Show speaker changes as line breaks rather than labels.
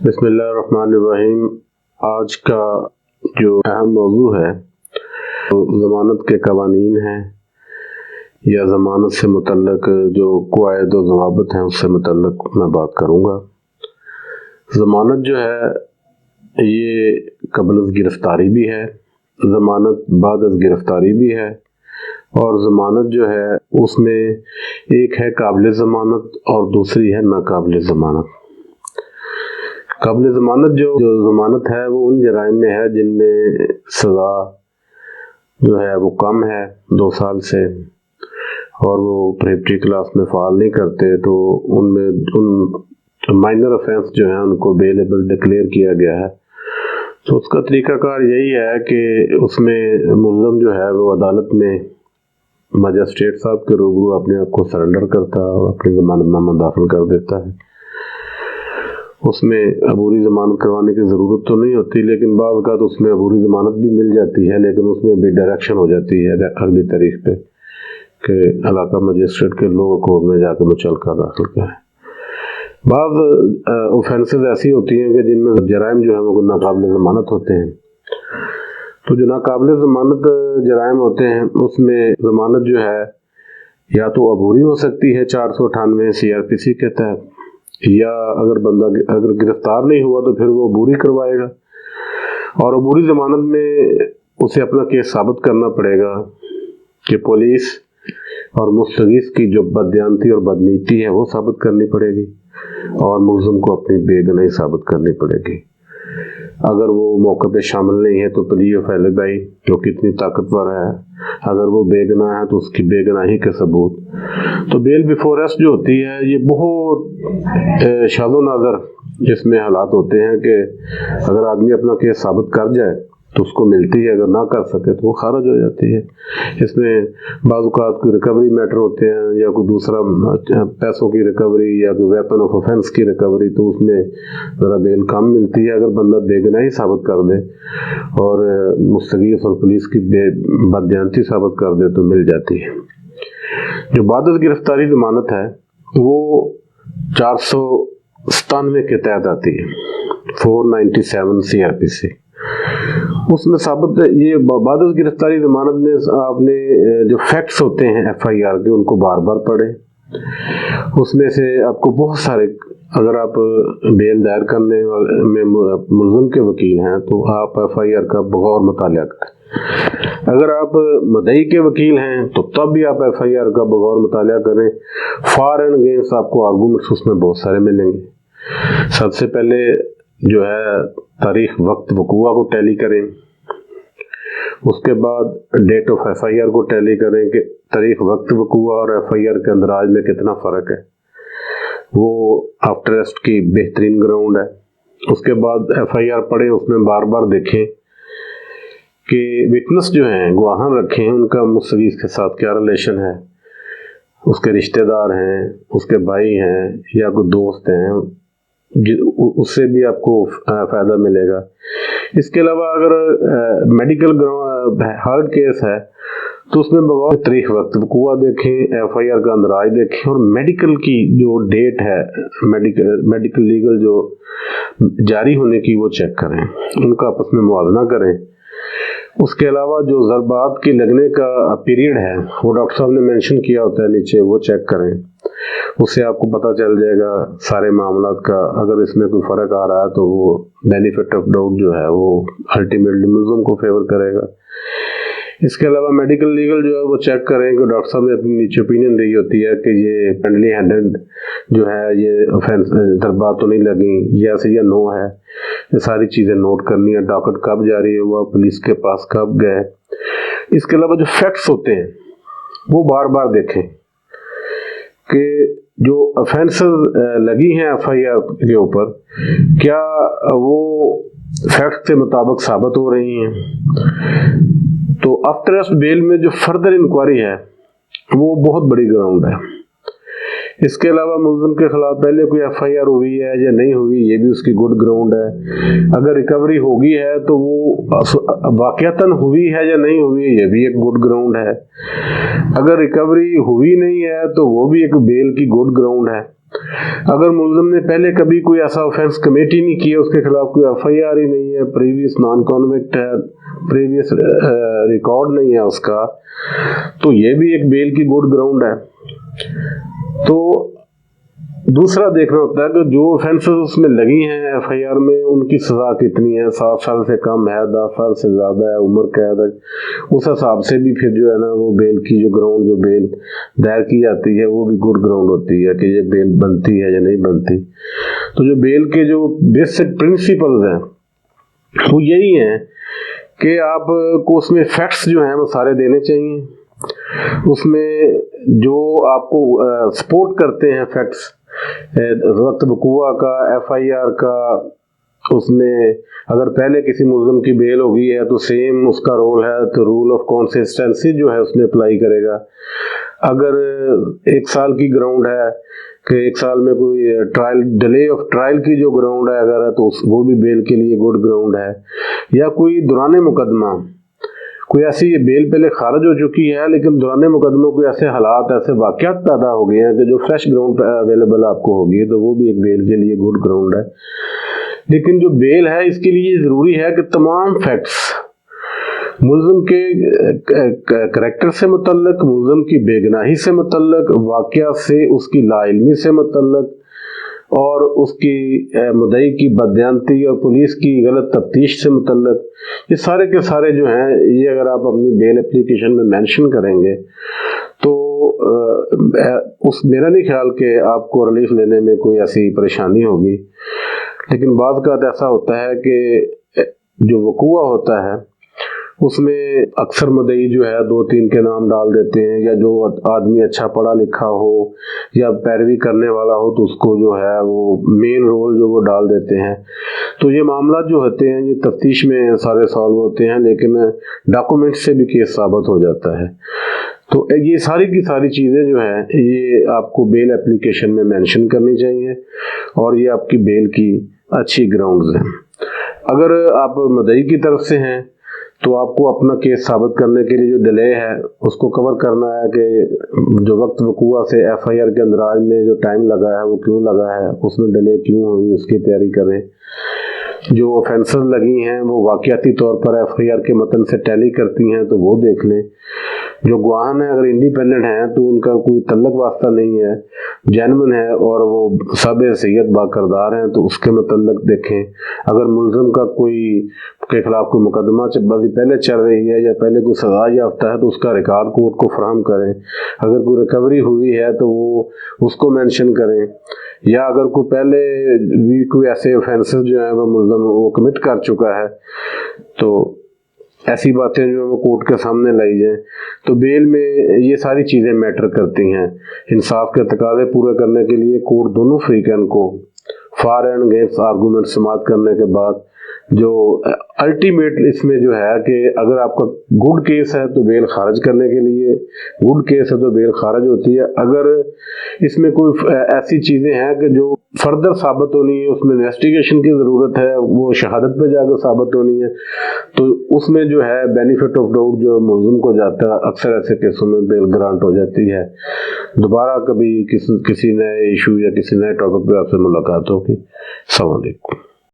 बिस्मिल्लाहिर्रहमानिर्रहीम। आज का जो अहम मौजू है तो ज़मानत के कवानीन हैं या ज़मानत से मुतल्लक जो क़वाइद व ज़वाबित हैं उससे मुतल्लक मैं बात करूँगा। ज़मानत जो है ये क़ब्ल अज़ गिरफ़्तारी भी है, ज़मानत बाद अज़ गिरफ़्तारी भी है, और ज़मानत जो है उसमें एक है काबिल ज़मानत और दूसरी है नाकाबिल ज़मानत। काबिल ज़मानत जो ज़मानत है वो उन जराइम में है जिनमें सज़ा जो है वो कम है 2 साल से, और वो प्रेप्टी क्लास में फ़ाल नहीं करते, तो उनमें उन माइनर ऑफेंस जो है उनको बेलेबल डिक्लेयर किया गया है। तो उसका तरीक़ाकार यही है कि उसमें मुल्ज़म जो है वो अदालत में मजिस्ट्रेट साहब के रूबरू अपने आप को सरेंडर करता है और अपनी ज़मानतनामा दाखिल कर देता है। उसमें अबूरी ज़मानत करवाने की ज़रूरत तो नहीं होती, लेकिन बाज़ औक़ात उसमें अबूरी ज़मानत भी मिल जाती है, लेकिन उसमें भी डायरेक्शन हो जाती है अगली तारीख पे कि इलाका मजिस्ट्रेट के लोगों को में जाकर मुचलका दाखिल करें। बाज़ ऑफेंसेस ऐसी होती हैं कि जिनमें जराइम जो है वो नाकाबिल ज़मानत होते हैं। तो जो नाकाबिल ज़मानत जराइम होते हैं उसमें ज़मानत जो है या तो अबूरी हो सकती है 498 CRPC के तहत, या अगर बंदा अगर गिरफ्तार नहीं हुआ तो फिर वो अबूरी करवाएगा, और अबूरी ज़मानत में उसे अपना केस साबित करना पड़ेगा कि पुलिस और मुस्तगीस की जो बददियानती और बदनीति है वो साबित करनी पड़ेगी, और मुल्ज़िम को अपनी बेगुनाही साबित करनी पड़ेगी। अगर वो मौके पे शामिल नहीं है तो प्ली ऑफ एलिबाई जो कितनी ताकतवर है, अगर वो बेगुनाह है तो उसकी बेगुनाही के सबूत। तो बेल बिफोर अरेस्ट जो होती है ये बहुत शाज़ो नाज़र इसमें हालात होते हैं कि अगर आदमी अपना केस साबित कर जाए तो उसको मिलती है, अगर ना कर सके तो वो खारिज हो जाती है। इसमें बाज़ औक़ात कोई रिकवरी मैटर होते हैं या कोई दूसरा पैसों की रिकवरी या कोई वेपन ऑफ ऑफेंस की रिकवरी, तो उसमें ज़रा बेल कम मिलती है। अगर बंदा बेगुनाही साबित कर दे और मुस्तगीस और पुलिस की बददियानती साबित कर दे तो मिल जाती है। जो बाद अज़ गिरफ़्तारी ज़मानत है वो 497 के तहत आती है, 497 CRPC। उसमें साबित ये बाद अज़ गिरफ़्तारी ज़मानत में आपने जो फैक्ट्स होते हैं FIR के उनको बार बार पढ़ें। उसमें से आपको बहुत सारे, अगर आप बेल दायर करने में मुल्ज़िम के वकील हैं तो आप FIR का बगौर मुतालिया करें। अगर आप मुद्दई के वकील हैं तो तब भी आप FIR का बगौर मुतालिया करें। फॉर एंड अगेंस्ट आपको आर्गूमेंट्स उसमें बहुत सारे मिलेंगे। सबसे पहले जो है तारीख वक्त वक़ूआ को टैली करें, उसके बाद डेट ऑफ FIR को टैली करें कि तारीख वक्त वक़ूआ और FIR के अंदराज में कितना फ़र्क है। वो आफ्टर अरेस्ट की बेहतरीन ग्राउंड है। उसके बाद FIR पढ़ें, उसमें बार बार देखें कि विटनेस जो हैं गवाहान रखे हैं उनका मुस्तगीस के साथ क्या रिलेशन है, उसके रिश्तेदार हैं, उसके भाई हैं या कोई दोस्त हैं, उससे भी आपको फ़ायदा मिलेगा। इसके अलावा अगर मेडिकल हार्ड केस है तो उसमें बगौर तारीख वक्त वक़ूआ देखें, FIR का अंदराज देखें, और मेडिकल की जो डेट है मेडिकल लीगल जो जारी होने की वो चेक करें, उनका आपस में मुआवजा करें। उसके अलावा जो ज़रबात की लगने का पीरियड है वो डॉक्टर साहब ने मेंशन किया होता है नीचे, वो चेक करें। उससे आपको पता चल जाएगा सारे मामलात का। अगर इसमें कोई फ़र्क आ रहा है तो वो बेनिफिट ऑफ डाउट जो है वो अल्टीमेटली मुल्ज़िम को फेवर करेगा। इसके अलावा मेडिकल लीगल जो है वो चेक करें कि डॉक्टर साहब ने अपनी नीचे ओपिनियन दी होती है कि ये पेंडली हैंडेड जो है ये ऑफेंस ज़रबात तो नहीं लगी, यस या नो है। ये सारी चीज़ें नोट करनी है। डॉकेट कब जारी हुआ, पुलिस के पास कब गए। इसके अलावा जो फैक्ट्स होते हैं वो बार बार देखें कि जो ऑफेंसेस लगी हैं FIR के ऊपर क्या वो फैक्ट के मुताबिक साबित हो रही हैं। तो आफ्टर अरेस्ट बेल में जो फर्दर इंक्वायरी है वो बहुत बड़ी ग्राउंड है। इसके अलावा मुल्ज़िम के खिलाफ पहले कोई FIR हुई है या नहीं हुई ये भी उसकी गुड ग्राउंड है। अगर रिकवरी होगी है तो वो वाक़यातन हुई है या नहीं हुई ये भी एक गुड ग्राउंड है। अगर रिकवरी हुई नहीं है तो वो भी एक बेल की गुड ग्राउंड है। اگر ملزم نے پہلے کبھی کوئی ایسا آفینس کمیٹ ہی نہیں کیا، اس کے خلاف کوئی ایف آئی آر ہی نہیں ہے، پریویس نان کانوکٹ ہے، پریویس ریکارڈ نہیں ہے اس کا، تو یہ بھی ایک بیل کی گڈ گراؤنڈ ہے۔ تو دوسرا دیکھنا ہوتا ہے کہ جو آفینسز اس میں لگی ہیں ایف آئی آر میں، ان کی سزا کتنی ہے، 7 سال سے کم ہے، 10 سال سے زیادہ ہے، عمر قید ہے، اس حساب سے بھی پھر جو ہے نا وہ بیل کی جو گراؤنڈ، جو بیل دائر کی جاتی ہے وہ بھی گڈ گراؤنڈ ہوتی ہے کہ یہ بیل بنتی ہے یا نہیں بنتی۔ تو جو بیل کے جو بیسک پرنسپلز ہیں وہ یہی ہیں کہ آپ کو اس میں فیکٹس جو ہیں وہ سارے دینے چاہیے، اس میں جو آپ کو سپورٹ کرتے ہیں فیکٹس، وقت وقوع کا، ایف آئی آر کا، اس میں اگر پہلے کسی ملزم کی بیل ہو گئی ہے تو سیم اس کا رول ہے تو رول آف کنسسٹنسی جو ہے اس میں اپلائی کرے گا۔ اگر 1 سال کی گراؤنڈ ہے کہ 1 سال میں کوئی ٹرائل، ڈیلے آف ٹرائل کی جو گراؤنڈ ہے اگر ہے تو وہ بھی بیل کے لیے گڈ گراؤنڈ ہے۔ یا کوئی دوران مقدمہ، کوئی ایسی بیل پہلے خارج ہو چکی ہے لیکن دوران مقدمہ کوئی ایسے حالات، ایسے واقعات پیدا ہو گئے ہیں کہ جو فریش گراؤنڈ پہ اویلیبل آپ کو ہوگی، تو وہ بھی ایک بیل کے لیے گڈ گراؤنڈ ہے۔ لیکن جو بیل ہے اس کے لیے ضروری ہے کہ تمام فیکٹس ملزم کے کریکٹر سے متعلق، ملزم کی بے گناہی سے متعلق، واقعہ سے اس کی لا علمی سے متعلق، اور اس کی مدعی کی بددیانتی اور پولیس کی غلط تفتیش سے متعلق، یہ سارے کے سارے جو ہیں یہ اگر آپ اپنی بیل اپلیکیشن میں مینشن کریں گے تو میرا نہیں خیال کہ آپ کو ریلیف لینے میں کوئی ایسی پریشانی ہوگی۔ لیکن بعض اوقات ایسا ہوتا ہے کہ جو وقوع ہوتا ہے اس میں اکثر مدعی جو ہے 2-3 کے نام ڈال دیتے ہیں، یا جو آدمی اچھا پڑھا لکھا ہو یا پیروی کرنے والا ہو تو اس کو جو ہے وہ مین رول جو وہ ڈال دیتے ہیں۔ تو یہ معاملات جو ہوتے ہیں یہ تفتیش میں سارے سالو ہوتے ہیں، لیکن ڈاکومنٹ سے بھی کیس ثابت ہو جاتا ہے۔ تو یہ ساری کی ساری چیزیں جو ہیں یہ آپ کو بیل اپلیکیشن میں مینشن کرنی چاہیے، اور یہ آپ کی بیل کی اچھی گراؤنڈز ہیں۔ اگر آپ مدعی کی طرف سے ہیں تو آپ کو اپنا کیس ثابت کرنے کے لیے جو ڈیلے ہے اس کو کور کرنا ہے کہ جو وقت وقوع سے ایف آئی آر کے اندراج میں جو ٹائم لگا ہے وہ کیوں لگا ہے، اس میں ڈیلے کیوں ہوئی، اس کی تیاری کریں۔ جو آفینسز لگی ہیں وہ واقعاتی طور پر ایف آئی آر کے متن سے ٹیلی کرتی ہیں تو وہ دیکھ لیں۔ جو گواہان ہیں اگر انڈیپینڈنٹ ہیں تو ان کا کوئی تعلق واسطہ نہیں ہے، جینون ہے اور وہ سب حیثیت با کردار ہیں تو اس کے متعلق دیکھیں۔ اگر ملزم کا کوئی کے خلاف کوئی مقدمہ پہلے چل رہی ہے یا پہلے کوئی سزا یافتہ ہے تو اس کا ریکارڈ کورٹ کو فراہم کریں۔ اگر کوئی ریکوری ہوئی ہے تو وہ اس کو مینشن کریں، یا اگر کوئی پہلے بھی کوئی ایسے اوفینسز جو ہیں وہ ملزم وہ کمٹ کر چکا ہے تو ایسی باتیں جو ہیں وہ کورٹ کے سامنے لائی جائیں۔ تو بیل میں یہ ساری چیزیں میٹر کرتی ہیں۔ انصاف کے تقاضے پورے کرنے کے لیے کورٹ دونوں فریقین کو فار اینڈ اگینسٹ آرگومنٹ سماعت کرنے کے بعد جو الٹیمیٹ اس میں جو ہے کہ اگر آپ کا گڈ کیس ہے تو بیل خارج کرنے کے لیے گڈ کیس ہے تو بیل خارج ہوتی ہے۔ اگر اس میں کوئی ایسی چیزیں ہیں کہ جو فردر ثابت ہونی ہے، اس میں انویسٹیگیشن کی ضرورت ہے، وہ شہادت پہ جا کر ثابت ہونی ہے، تو اس میں جو ہے بینیفٹ آف ڈاؤٹ جو ملزم کو جاتا ہے، اکثر ایسے کیسوں میں بیل گرانٹ ہو جاتی ہے۔ دوبارہ کبھی کسی نئے ایشو یا کسی نئے ٹاپک پہ آپ سے ملاقات ہوگی۔ السلام علیکم۔